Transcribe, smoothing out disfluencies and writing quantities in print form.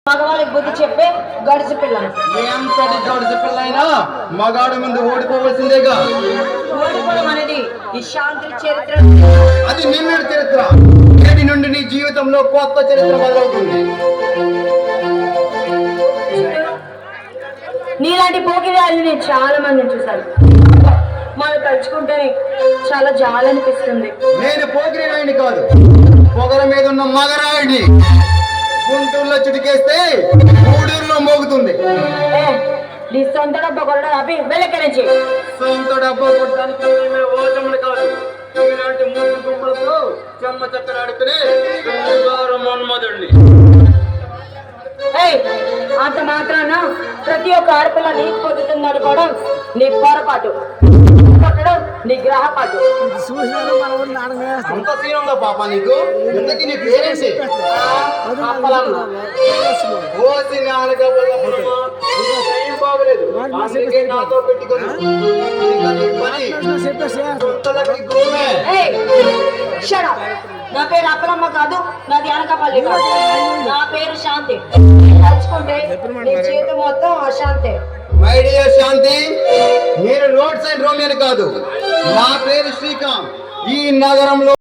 మగవాళ్ళకి బుద్ధి చెప్పే గడిచి పిల్లలు. ఎంతటి గడిచి పిల్లైనా మగాడు ముందు ఓడిపోవలసిందేగా. ఓడిపోవడం అనేది ఈ శాంతి చరిత్ర. అది నిన్నటి చరిత్ర. నేటి నుండి నీ జీవితంలో కొత్త చరిత్ర మొదలవుతుంది. నీలాంటి పోకిరాలు నేను చాలా మందిని చూశాను. మనం తలుచుకుంటేనే చాలా జాలనిపిస్తుంది. నేను పోకిరాయుడిని కాదు, పొగల మీద ఉన్న మగరాయుడిని. గుంటూరులో చిటికేస్తే గూడూరులో మోగుతుంది. నీ సొంత డబ్బా కొనడం అవి వెళ్ళకరించి. సొంత డబ్బా కొట్టడానికి ఓటములు కాదు, ఇలాంటి మూడు గుంపులతో చెమ్మ చక్కరాడుకునే మన్మధుడిని. అంత మాత్రాన ప్రతి ఒక్క ఆడపిల్ల నీకు పొద్దుతుంది అనుకోవడం నీ పొరపాటు, కొట్టడం నీ గ్రహపాటు. అంత సీన్ ఉందా పాప నీకు? ఇంతకీ నీ పేరేంటి? బాగలేదు, అందుకే నాతో పెట్టుకుని నా పేరు అప్పలమ్మ కాదు, నాది అనకాపల్లి కాదు, నా పేరు శాంతి. తలుచుకుంటే నీ జీవితం మొత్తం అశాంతి. మై డియర్ శాంతి, నేను రోడ్ సైడ్ రోమియోని కాదు, నా పేరు శ్రీకాంత్. ఈ నగరంలో